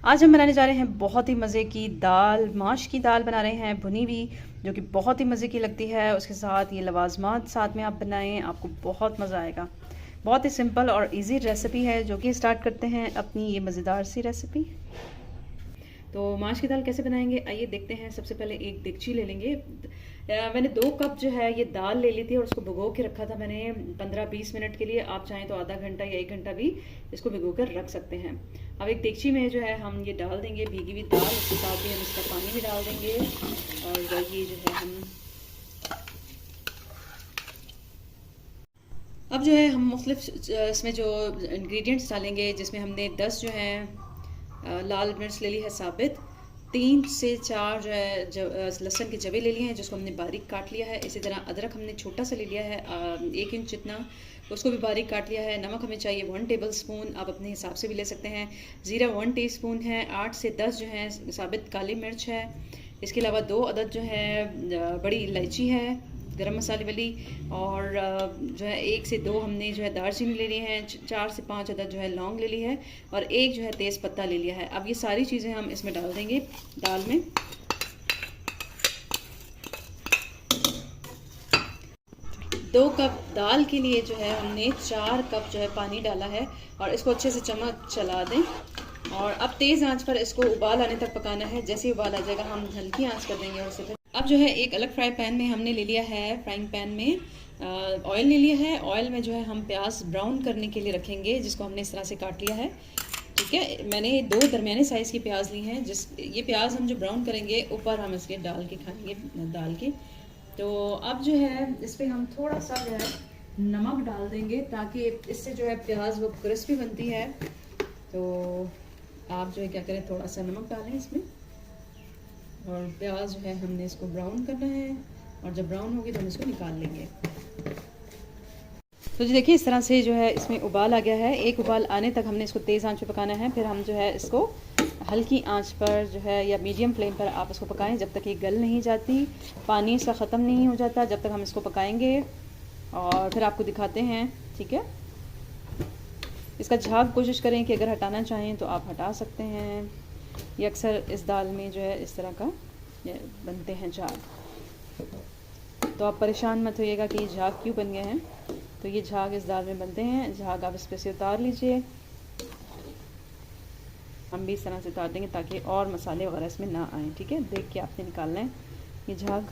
आज हम बनाने जा रहे हैं बहुत ही मज़े की दाल, माश की दाल बना रहे हैं भुनी हुई, जो कि बहुत ही मज़े की लगती है। उसके साथ ये लवाजमात साथ में आप बनाएं, आपको बहुत मज़ा आएगा। बहुत ही सिंपल और इजी रेसिपी है, जो कि स्टार्ट करते हैं अपनी ये मज़ेदार सी रेसिपी। तो माश की दाल कैसे बनाएंगे आइए देखते हैं। सबसे पहले एक देगची ले लेंगे। मैंने 2 कप जो है ये दाल ले ली थी और उसको भिगो के रखा था मैंने 15-20 मिनट के लिए। आप चाहें तो आधा घंटा या 1 घंटा भी इसको भिगो कर रख सकते हैं। अब एक देगची में जो है हम ये डाल देंगे भीगी हुई दाल, उसके साथ ही हम इसका पानी भी डाल देंगे। और ये जो है हम अब जो है हम मुख्तलिफ इसमें जो इंग्रेडिएंट्स डालेंगे, जिसमें हमने 10 जो है लाल मिर्च ले ली है साबित, 3 से 4 जो है लहसुन के जवे ले लिए हैं, जिसको हमने बारीक काट लिया है। इसी तरह अदरक हमने छोटा सा ले लिया है 1 इंच जितना, उसको भी बारीक काट लिया है। नमक हमें चाहिए 1 टेबल स्पून, आप अपने हिसाब से भी ले सकते हैं। ज़ीरा 1 टीस्पून है। 8 से 10 जो है साबित काली मिर्च है। इसके अलावा 2 अदद जो है बड़ी इलायची है गरम मसाले वाली, और जो है 1 से 2 हमने जो है दालचीनी ले ली है। 4 से 5 अदद जो है लौंग ले ली है, और 1 जो है तेज़ पत्ता ले लिया है। अब ये सारी चीज़ें हम इसमें डाल देंगे दाल में। दो कप दाल के लिए जो है हमने 4 कप जो है पानी डाला है, और इसको अच्छे से चम्मच चला दें। और अब तेज़ आंच पर इसको उबाल आने तक पकाना है। जैसे ही उबाल आ जाएगा हम हल्की आंच कर देंगे। और उसे फिर अब जो है एक अलग फ्राई पैन में हमने ले लिया है, फ्राइंग पैन में ऑयल ले लिया है। ऑयल में जो है हम प्याज ब्राउन करने के लिए रखेंगे, जिसको हमने इस तरह से काट लिया है। ठीक है, मैंने 2 दरमियाने साइज़ की प्याज ली हैं। ये प्याज हम जो ब्राउन करेंगे ऊपर हम इसके डाल के खाएंगे दाल के। तो अब जो है इस पर हम थोड़ा सा जो है नमक डाल देंगे, ताकि इससे जो है प्याज वो क्रिस्पी बनती है। तो आप जो है क्या करें, थोड़ा सा नमक डालें इसमें, और प्याज जो है हमने इसको ब्राउन करना है। और जब ब्राउन होगी तो हम इसको निकाल लेंगे। तो जी देखिए, इस तरह से जो है इसमें उबाल आ गया है। एक उबाल आने तक हमने इसको तेज़ आंच पे पकाना है। फिर हम जो है इसको हल्की आंच पर जो है या मीडियम फ्लेम पर आप इसको पकाएं, जब तक ये गल नहीं जाती, पानी इसका ख़त्म नहीं हो जाता, जब तक हम इसको पकाएंगे। और फिर आपको दिखाते हैं। ठीक है, इसका झाग कोशिश करें कि अगर हटाना चाहें तो आप हटा सकते हैं। ये अक्सर इस दाल में जो है इस तरह का बनते हैं झाग, तो आप परेशान मत होइएगा कि ये झाग क्यों बन गए हैं। तो ये झाग इस दाल में बनते हैं। झाग आप इस पर से उतार लीजिए। हम भी इस तरह से उतार देंगे ताकि और मसाले वगैरह इसमें ना आए। ठीक है, देख के आपने निकालना है ये झाग।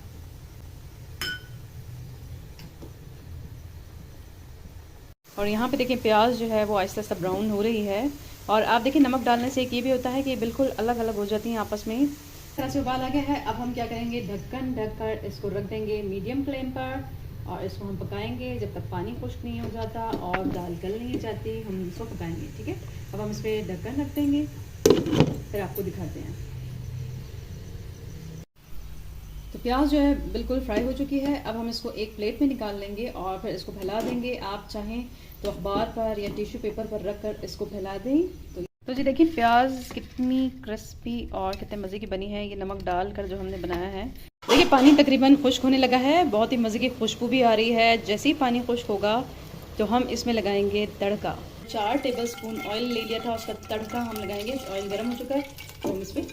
और यहाँ पे देखिए प्याज जो है वो आहिस्ता आहिस्ता ब्राउन हो रही है। और आप देखिए नमक डालने से एक ये भी होता है कि बिल्कुल अलग अलग हो जाती हैं आपस में। इस तरह से उबाल आ गया है। अब हम क्या करेंगे, ढक्कन ढककर इसको रख देंगे मीडियम फ्लेम पर, और इसको हम पकाएंगे जब तक पानी खुश्क नहीं हो जाता और दाल गल नहीं जाती। हम इसको पकाएंगे। ठीक है, अब हम इस पर ढक्कन रख देंगे, फिर आपको दिखाते हैं। तो प्याज जो है बिल्कुल फ्राई हो चुकी है। अब हम इसको एक प्लेट में निकाल लेंगे और फिर इसको फैला देंगे। आप चाहें तो अखबार पर या टिश्यू पेपर पर रख कर इसको फैला दें। तो जी देखिए प्याज कितनी क्रिस्पी और कितने मज़े की बनी है, ये नमक डाल कर जो हमने बनाया है। देखिए पानी तकरीबन खुश्क होने लगा है, बहुत ही मज़े की खुशबू भी आ रही है। जैसे ही पानी खुश्क होगा तो हम इसमें लगाएंगे तड़का। 4 टेबल स्पून ऑयल ले लिया था, उसका तड़का हम लगाएंगे। ऑयल गर्म हो चुका है तो हम इसमें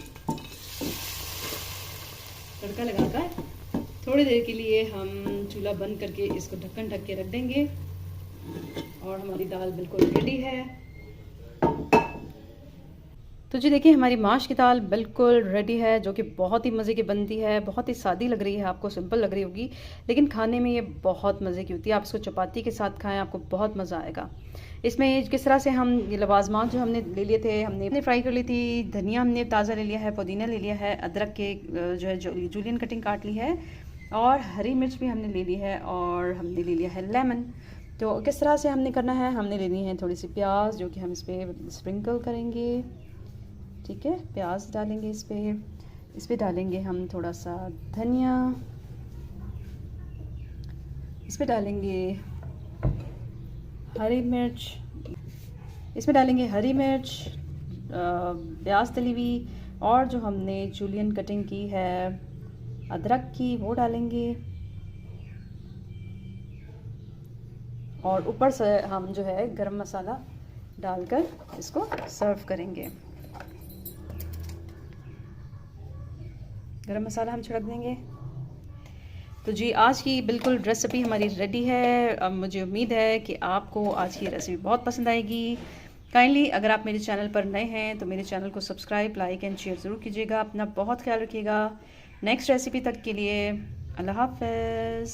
तड़का लगाकर थोड़ी देर के लिए हम चूल्हा बंद करके इसको ढक्कन ढक के रख देंगे। और हमारी दाल बिल्कुल रेडी है। तो जी देखिए हमारी माश की दाल बिल्कुल रेडी है, जो कि बहुत ही मज़े की बनती है। बहुत ही सादी लग रही है, आपको सिंपल लग रही होगी, लेकिन खाने में ये बहुत मज़े की होती है। आप इसको चपाती के साथ खाएं, आपको बहुत मज़ा आएगा। इसमें किस तरह से हम ये लवाजमात जो हमने ले लिए थे, हमने फ्राई कर ली थी। धनिया हमने ताज़ा ले लिया है, पुदीना ले लिया है, अदरक के जो है जूलियन कटिंग काट ली है, और हरी मिर्च भी हमने ले ली है, और हमने ले लिया है लेमन। तो किस तरह से हमने करना है, हमने लेनी है थोड़ी सी प्याज, जो कि हम इस पर स्प्रिंकल करेंगे। ठीक है, प्याज डालेंगे इस पे डालेंगे हम थोड़ा सा धनिया, इस पे डालेंगे हरी मिर्च, इसमें डालेंगे हरी मिर्च, प्याज तली हुई, और जो हमने जूलियन कटिंग की है अदरक की वो डालेंगे। और ऊपर से हम जो है गरम मसाला डालकर इसको सर्व करेंगे। गरम मसाला हम छिड़क देंगे। तो जी आज की बिल्कुल रेसिपी हमारी रेडी है। अब मुझे उम्मीद है कि आपको आज की रेसिपी बहुत पसंद आएगी। काइंडली अगर आप मेरे चैनल पर नए हैं तो मेरे चैनल को सब्सक्राइब, लाइक एंड शेयर ज़रूर कीजिएगा। अपना बहुत ख्याल रखिएगा। नेक्स्ट रेसिपी तक के लिए अल्लाह हाफ़िज़।